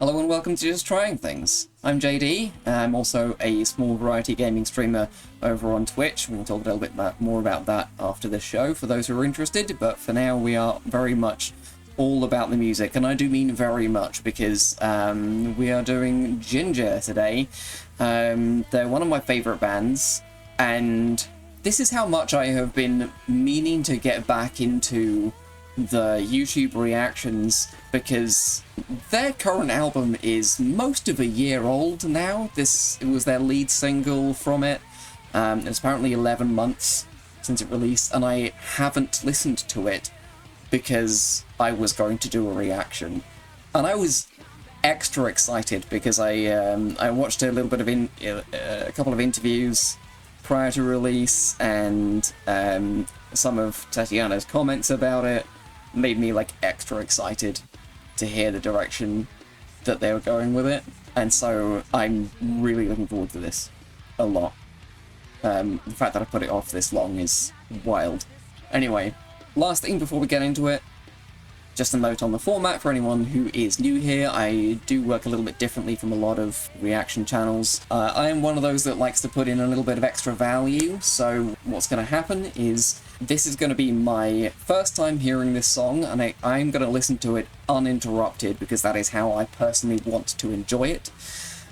Hello and welcome to Just Trying Things. I'm JD. I'm also a small variety gaming streamer over on Twitch. We'll talk a little bit more about that after the show for those who are interested, but for now we are very much all about the music, and I do mean very much because we are doing Jinjer today. They're one of my favourite bands, and this is how much I have been meaning to get back into the YouTube reactions, because their current album is most of a year old now. It was their lead single from it. It's apparently 11 months since it released, and I haven't listened to it because I was going to do a reaction. And I was extra excited because I watched a little bit of a couple of interviews prior to release, and some of Tatiana's comments about it made me like extra excited to hear the direction that they were going with it, and so I'm really looking forward to this a lot. The fact that I put it off this long is wild. Anyway, last thing before we get into it, just a note on the format for anyone who is new here. I do work a little bit differently from a lot of reaction channels. I am one of those that likes to put in a little bit of extra value, so what's going to happen is this is going to be my first time hearing this song, and I'm going to listen to it uninterrupted because that is how I personally want to enjoy it.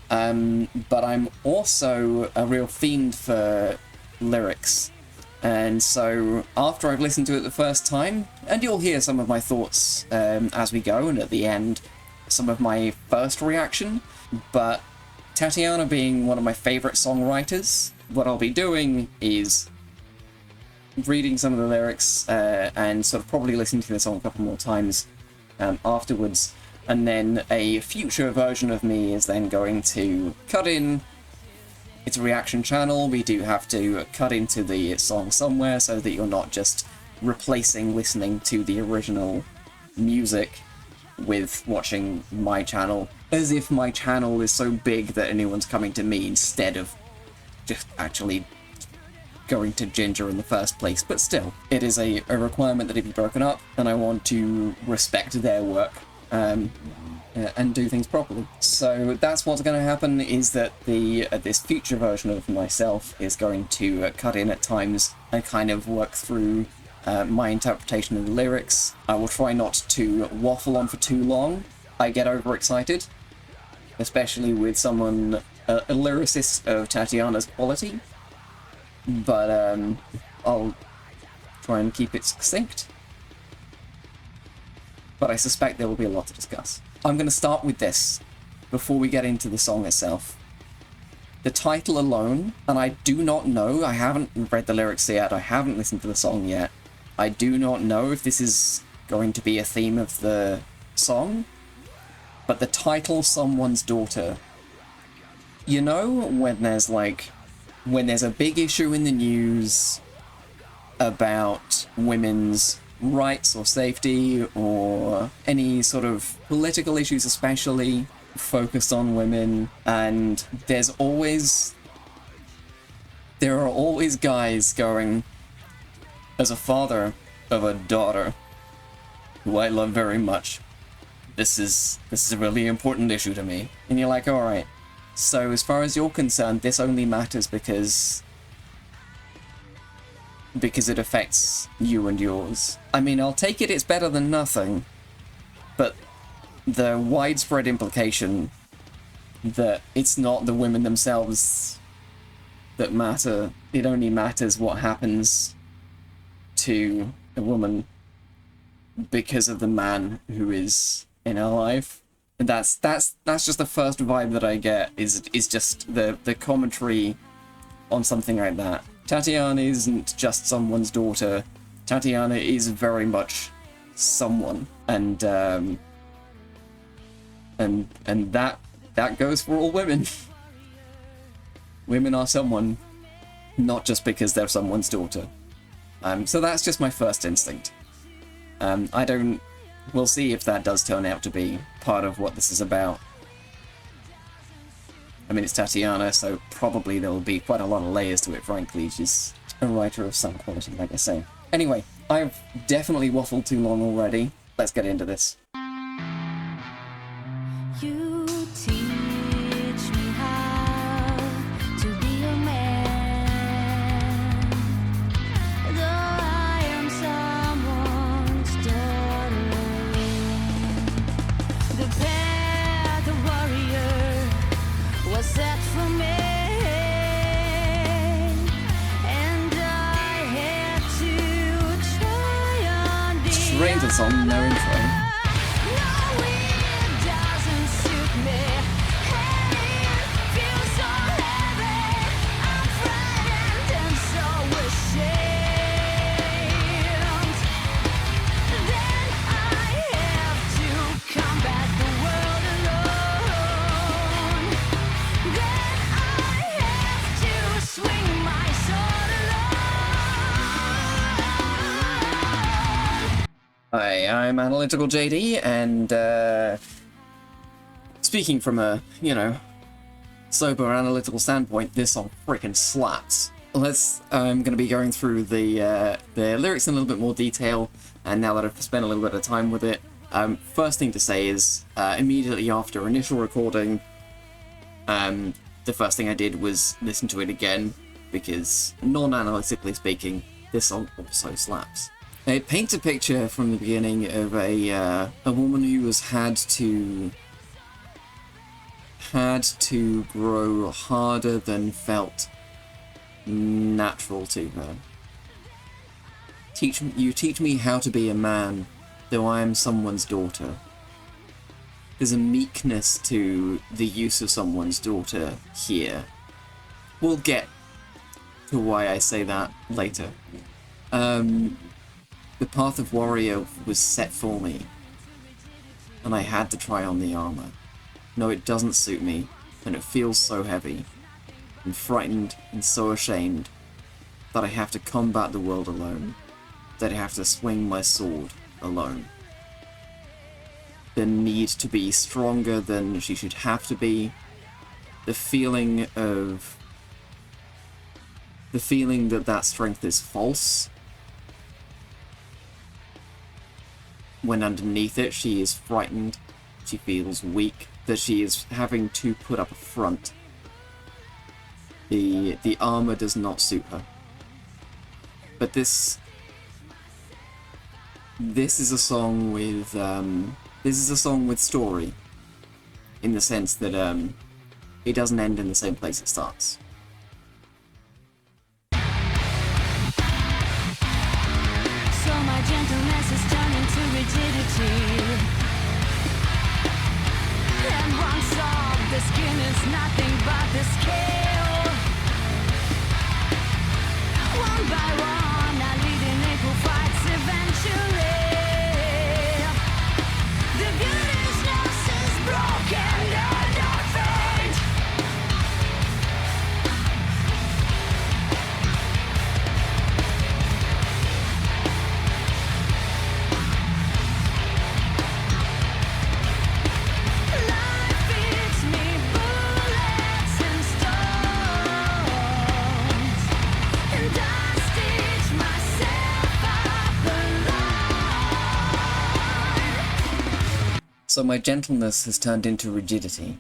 But I'm also a real fiend for lyrics. And so, after I've listened to it the first time, and you'll hear some of my thoughts as we go, and at the end, some of my first reaction, but Tatiana being one of my favourite songwriters, what I'll be doing is reading some of the lyrics and sort of probably listening to the song a couple more times afterwards, and then a future version of me is then going to cut in. It's a reaction channel, we do have to cut into the song somewhere so that you're not just replacing listening to the original music with watching my channel, as if my channel is so big that anyone's coming to me instead of just actually going to Jinjer in the first place. But still, it is a requirement that it be broken up, and I want to respect their work and do things properly. So that's what's going to happen, is that this future version of myself is going to cut in at times and kind of work through my interpretation of the lyrics. I will try not to waffle on for too long. I get overexcited, especially with someone, a lyricist of Tatiana's quality, but I'll try and keep it succinct. But I suspect there will be a lot to discuss. I'm going to start with this before we get into the song itself. The title alone, and I do not know, I haven't read the lyrics yet, I haven't listened to the song yet. I do not know if this is going to be a theme of the song, but the title, Someone's Daughter. You know, when there's a big issue in the news about women's rights or safety, or any sort of political issues especially focused on women, and there are always guys going, as a father of a daughter who I love very much, this is a really important issue to me. And you're like, alright, so as far as you're concerned, this only matters because it affects you and yours. I mean, I'll take it, it's better than nothing, but the widespread implication that it's not the women themselves that matter, it only matters what happens to a woman because of the man who is in her life. And that's just the first vibe that I get, is just the commentary on something like that. Tatiana isn't just someone's daughter. Tatiana is very much someone, and that goes for all women. Women are someone, not just because they're someone's daughter. So that's just my first instinct. We'll see if that does turn out to be part of what this is about. I mean, it's Tatiana, so probably there will be quite a lot of layers to it, frankly. She's a writer of some quality, like I say. Anyway, I've definitely waffled too long already. Let's get into this. You teach me how to be a man, though I am someone's daughter. The path of warrior was set for me, and I had to try on the Strange song, no intro. Hi, I'm Analytical JD, and speaking from a, sober analytical standpoint, this song freaking slaps. I'm going to be going through the lyrics in a little bit more detail, and now that I've spent a little bit of time with it, first thing to say is, immediately after initial recording, the first thing I did was listen to it again, because non-analytically speaking, this song also slaps. It paints a picture from the beginning of a woman who has had to grow harder than felt natural to her. You teach me how to be a man, though I am someone's daughter. There's a meekness to the use of someone's daughter here. We'll get to why I say that later. The path of warrior was set for me, and I had to try on the armor. No, it doesn't suit me, and it feels so heavy. I'm frightened and so ashamed that I have to combat the world alone, that I have to swing my sword alone. The need to be stronger than she should have to be, the feeling that strength is false, when underneath it she is frightened, she feels weak, that she is having to put up a front. The armor does not suit her. But this is a song with story, in the sense that it doesn't end in the same place it starts. So my gentleness is turning to rigidity, and once off, the skin is nothing but the scale. One by one, I lead in equal fights eventually. The beauty's nose is broken and I faint. Life feeds me bullets and stones, and I stitch myself up alone. So my gentleness has turned into rigidity,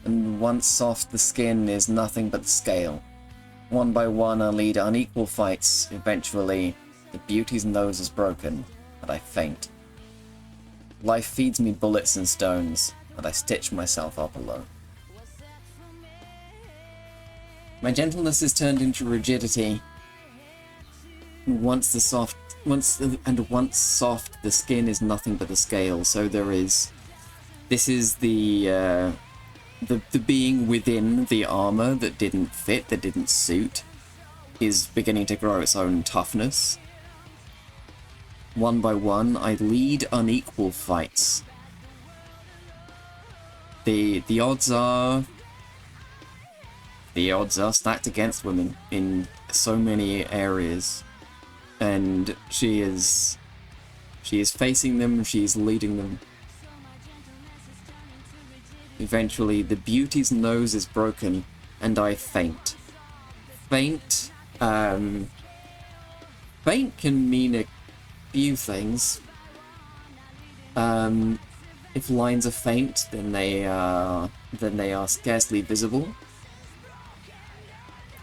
and once soft the skin is nothing but the scale. One by one I lead unequal fights, eventually the beauty's nose is broken, and I faint. Life feeds me bullets and stones, and I stitch myself up alone. My gentleness is turned into rigidity, once soft, the skin is nothing but the scale. So this is the being within the armor that didn't fit, that didn't suit, is beginning to grow its own toughness. One by one, I lead unequal fights. The odds are stacked against women in so many areas. And she is facing them, she is leading them. Eventually, the beauty's nose is broken, and I faint. Faint can mean a few things. If lines are faint, then they are scarcely visible.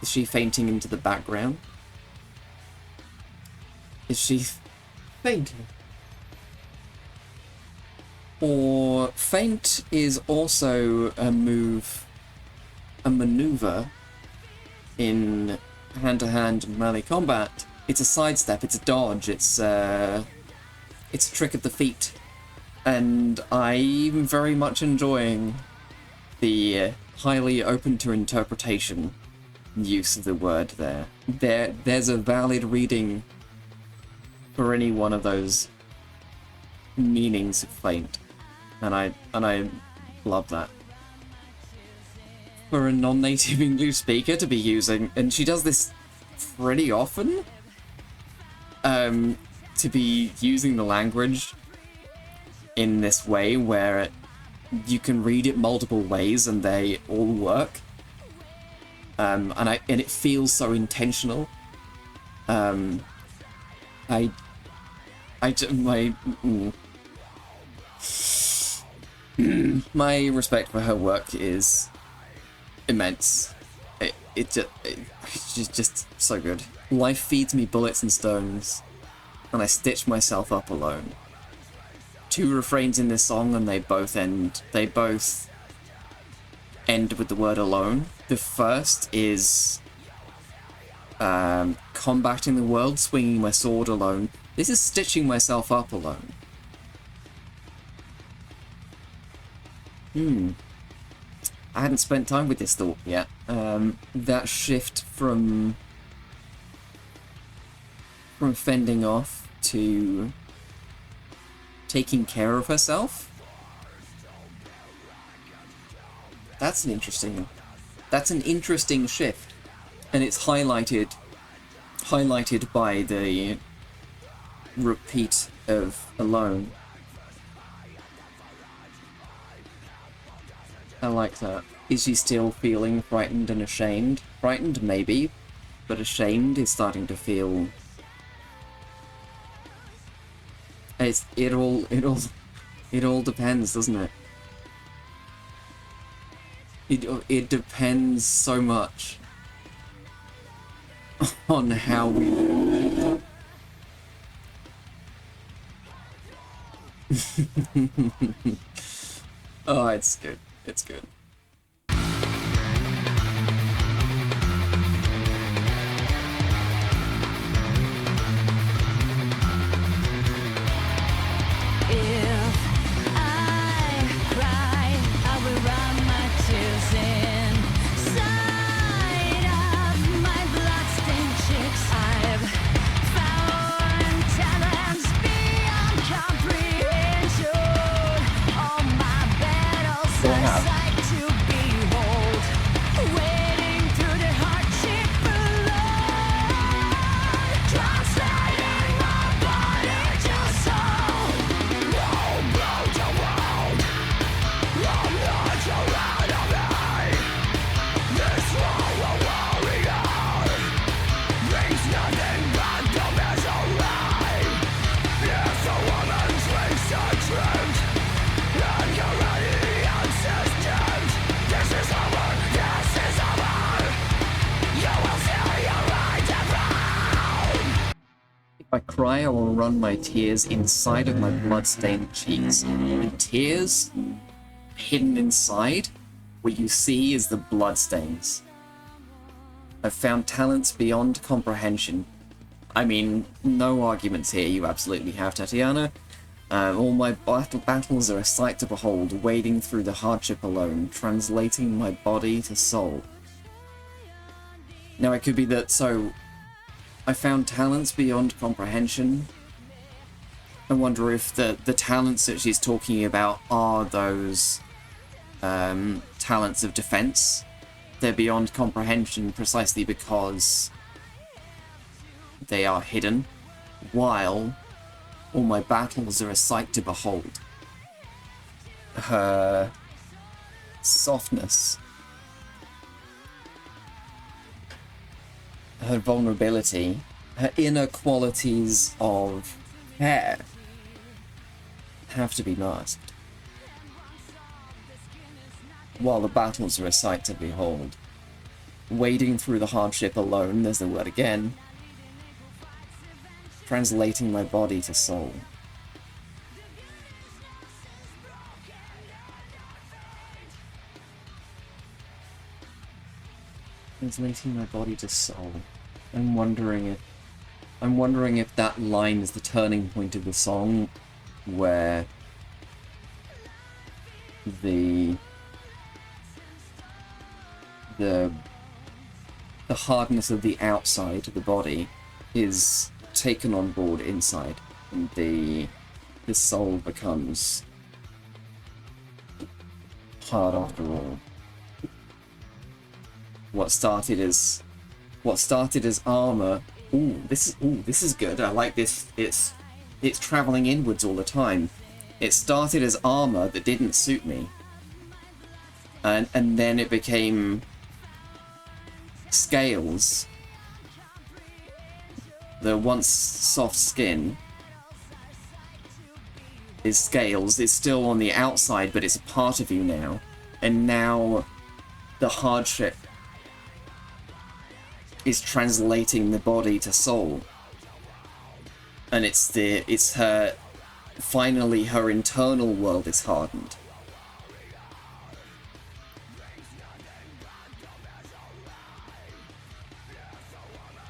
Is she fainting into the background? Is she fainting? Or feint is also a maneuver in hand-to-hand melee combat. It's a sidestep, it's a dodge, it's a trick of the feet. And I'm very much enjoying the highly open to interpretation use of the word there. There's a valid reading for any one of those meanings of feint. And I love that. For a non-native English speaker to be using, and she does this pretty often, to be using the language in this way where you can read it multiple ways and they all work. And it feels so intentional. My respect for her work is immense. It's just so good. Life feeds me bullets and stones, and I stitch myself up alone. Two refrains in this song, and they both end with the word alone. The first is combating the world, swinging my sword alone. This is stitching myself up alone. I hadn't spent time with this thought yet. That shift from fending off to taking care of herself. That's an interesting shift, and it's highlighted by the repeat of alone. I like that. Is she still feeling frightened and ashamed? Frightened, maybe, but ashamed is starting to feel. It all depends, doesn't it? It depends so much on how we. Oh, it's good. It's good. If I cry, I will run my tears inside of my blood-stained cheeks. The tears hidden inside, what you see is the bloodstains. I've found talents beyond comprehension. I mean, no arguments here, you absolutely have, Tatiana. All my battles are a sight to behold, wading through the hardship alone, translating my body to soul. Now, it could be that, so I found talents beyond comprehension. I wonder if the talents that she's talking about are those talents of defense. They're beyond comprehension precisely because they are hidden, while all my battles are a sight to behold. Her softness, her vulnerability, her inner qualities of care have to be masked. while the battles are a sight to behold. Wading through the hardship alone, there's the word again. Translating my body to soul. Translating my body to soul. I'm wondering if that line is the turning point of the song, where the hardness of the outside of the body is taken on board inside, and the soul becomes hard after all. What started as armor. This is good. I like this. It's traveling inwards all the time. It started as armor that didn't suit me, and then it became scales. The once soft skin is scales. It's still on the outside, but it's a part of you now, and now the hardship is translating the body to soul, and it's her, finally her internal world is hardened.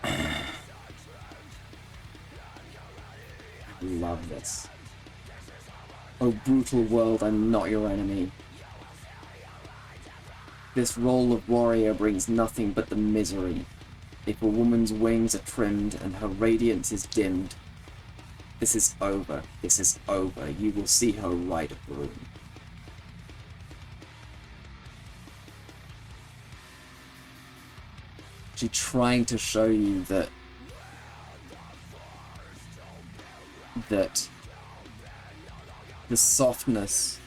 I love this. Oh brutal world, I'm not your enemy. This role of warrior brings nothing but the misery. If a woman's wings are trimmed and her radiance is dimmed, this is over. This is over. You will see her ride a broom. She's trying to show you that the softness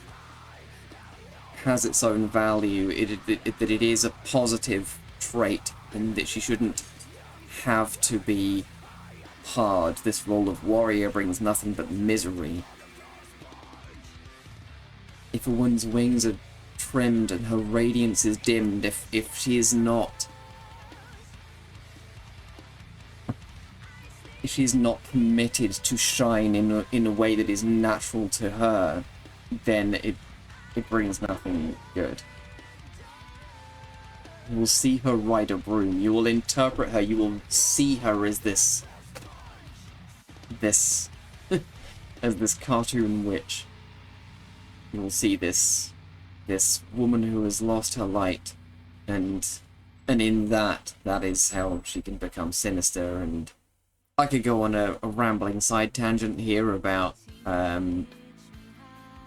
has its own value. That it is a positive trait, and that she shouldn't have to be hard. This role of warrior brings nothing but misery. If a woman's wings are trimmed and her radiance is dimmed, if she is not permitted to shine in a way that is natural to her, then it brings nothing good. You will see her ride a broom. You will interpret her. You will see her as this as this cartoon witch. You will see this woman who has lost her light, and in that is how she can become sinister. And I could go on a rambling side tangent here about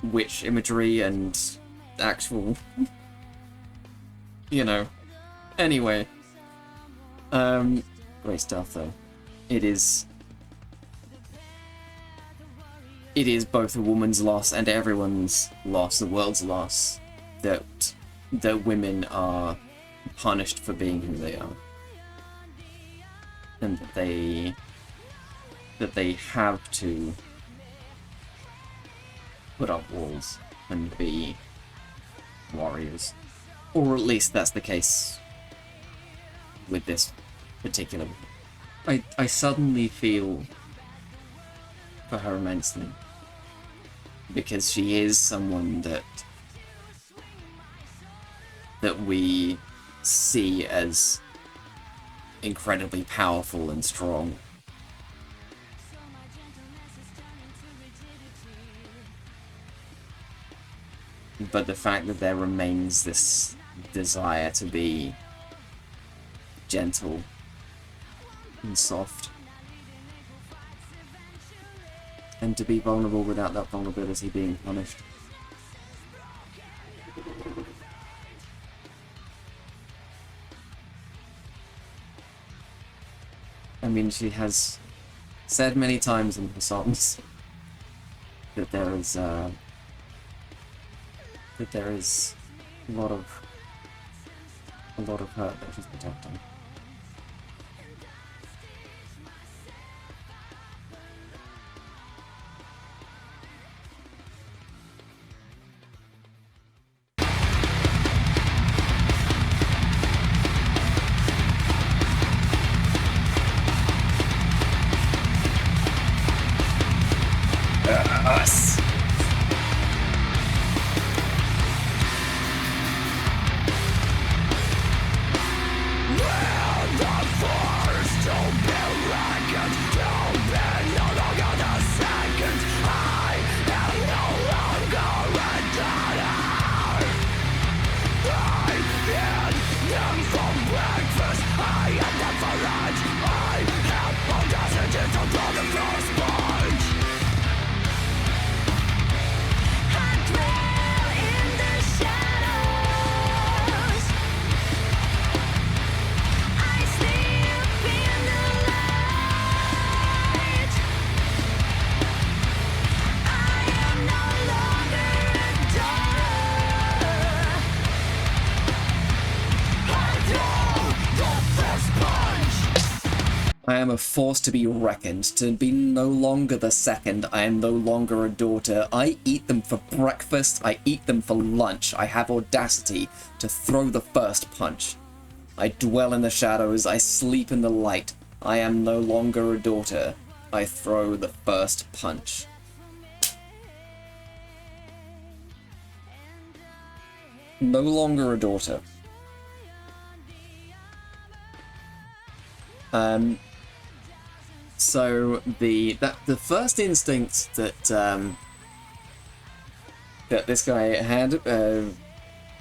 witch imagery and actual, you know. Anyway, great stuff though. It is both a woman's loss and everyone's loss, the world's loss, that women are punished for being who they are, and that they have to put up walls and be warriors, or at least that's the case with this particular. I suddenly feel for her immensely, because she is someone that we see as incredibly powerful and strong. But the fact that there remains this desire to be gentle and soft, and to be vulnerable without that vulnerability being punished. I mean, she has said many times in her songs that there is a lot of hurt that she's protecting. I am a force to be reckoned, to be no longer the second. I am no longer a daughter. I eat them for breakfast. I eat them for lunch. I have audacity to throw the first punch. I dwell in the shadows. I sleep in the light. I am no longer a daughter. I throw the first punch. No longer a daughter. So the first instinct that that this guy had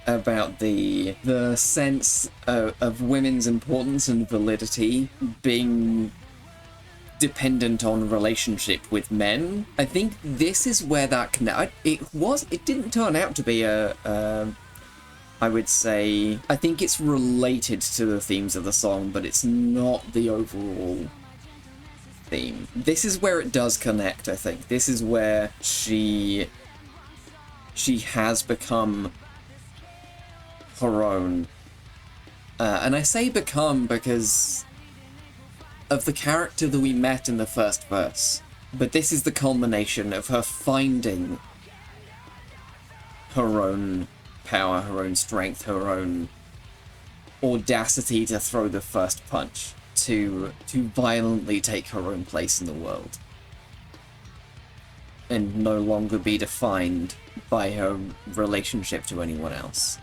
about the sense of women's importance and validity being dependent on relationship with men, I think this is where that connect. It didn't turn out to be I would say, I think it's related to the themes of the song, but it's not the overall theme. This is where it does connect, I think. This is where she has become her own. And I say become because of the character that we met in the first verse. But this is the culmination of her finding her own power, her own strength, her own audacity to throw the first punch, to violently take her own place in the world, and no longer be defined by her relationship to anyone else.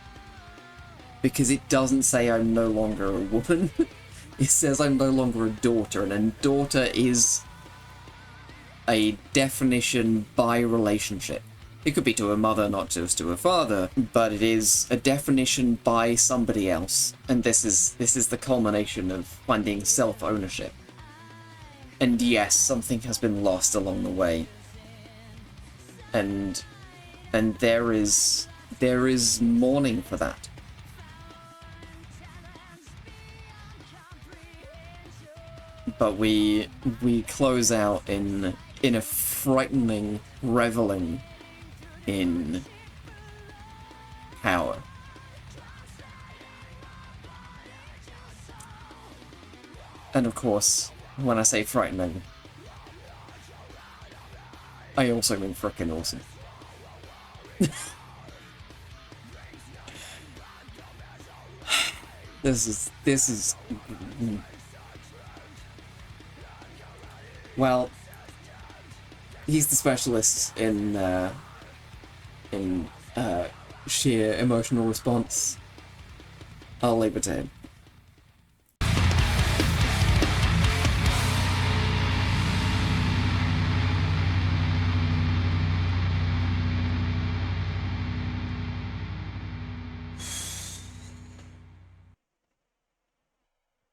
Because it doesn't say I'm no longer a woman, it says I'm no longer a daughter, and a daughter is a definition by relationship. It could be to a mother, not just to a father, but it is a definition by somebody else. And this is the culmination of finding self-ownership. And yes, something has been lost along the way. And there is mourning for that. But we close out in a frightening reveling in power. And of course, when I say frightening, I also mean frickin' awesome. This is well, he's the specialist in sheer emotional response. I'll leave it to him.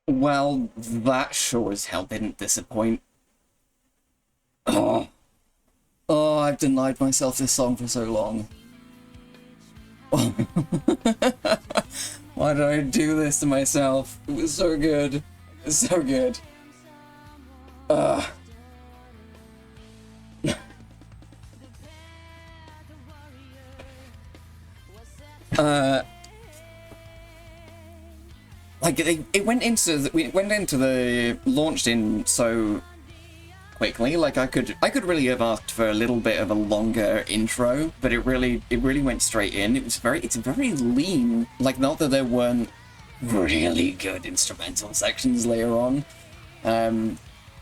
Well, that sure as hell didn't disappoint. Oh, I've denied myself this song for so long. Why did I do this to myself? It was so good. It was so good. Like it went into the launched in so quickly. Like I could really have asked for a little bit of a longer intro, but it really went straight in. It's very lean. Like, not that there weren't really good instrumental sections later on,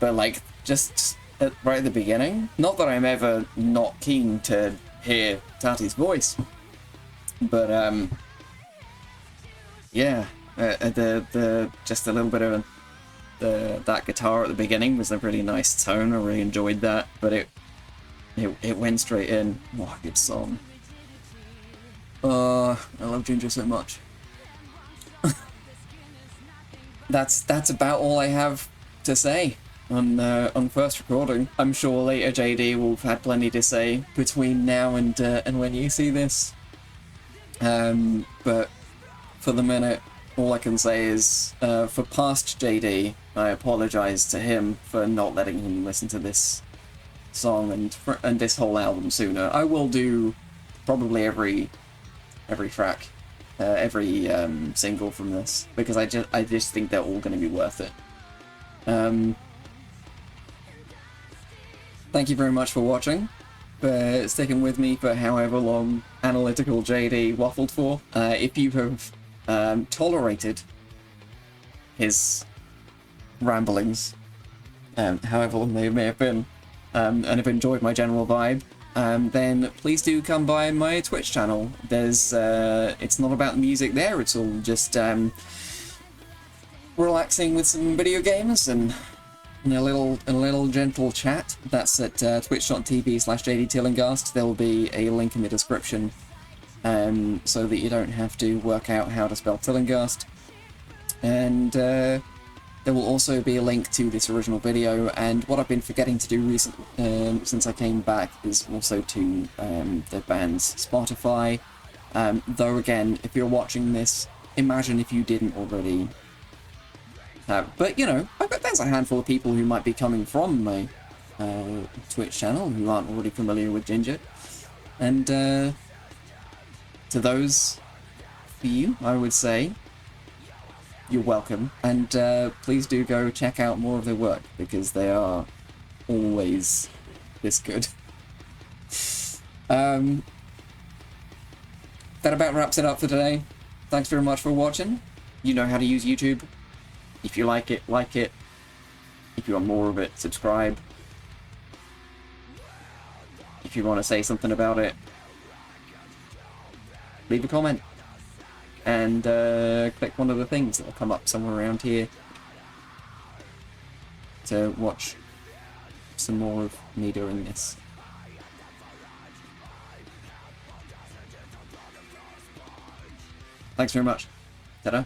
but like just right at the beginning. Not that I'm ever not keen to hear Tati's voice, but yeah, the just a little bit of that guitar at the beginning was a really nice tone. I really enjoyed that, but it went straight in. What a good song. I love Jinjer so much. That's about all I have to say on first recording. I'm sure later JD will have had plenty to say between now and when you see this. But for the minute, all I can say is, for past JD, I apologize to him for not letting him listen to this song and this whole album sooner. I will do probably every track, every single from this, because I just think they're all going to be worth it. Thank you very much for watching, for sticking with me for however long Analytical JD waffled for. If you have tolerated his ramblings, however long they may have been, and have enjoyed my general vibe, then please do come by my Twitch channel. There's it's not about music there, it's all just relaxing with some video games and a little gentle chat. That's at twitch.tv/JDTillingast. There will be a link in the description, so that you don't have to work out how to spell Tillingast. And there will also be a link to this original video, and what I've been forgetting to do recently, since I came back, is also to the band's Spotify. Though again, if you're watching this, imagine if you didn't already. But, you know, I bet there's a handful of people who might be coming from my Twitch channel who aren't already familiar with Jinjer. And to those for you, I would say, you're welcome. And please do go check out more of their work, because they are always this good. That about wraps it up for today. Thanks very much for watching. You know how to use YouTube. If you like it, like it. If you want more of it, subscribe. If you want to say something about it, leave a comment. And click one of the things that will come up somewhere around here to watch some more of me doing this. Thanks very much. Ta-da.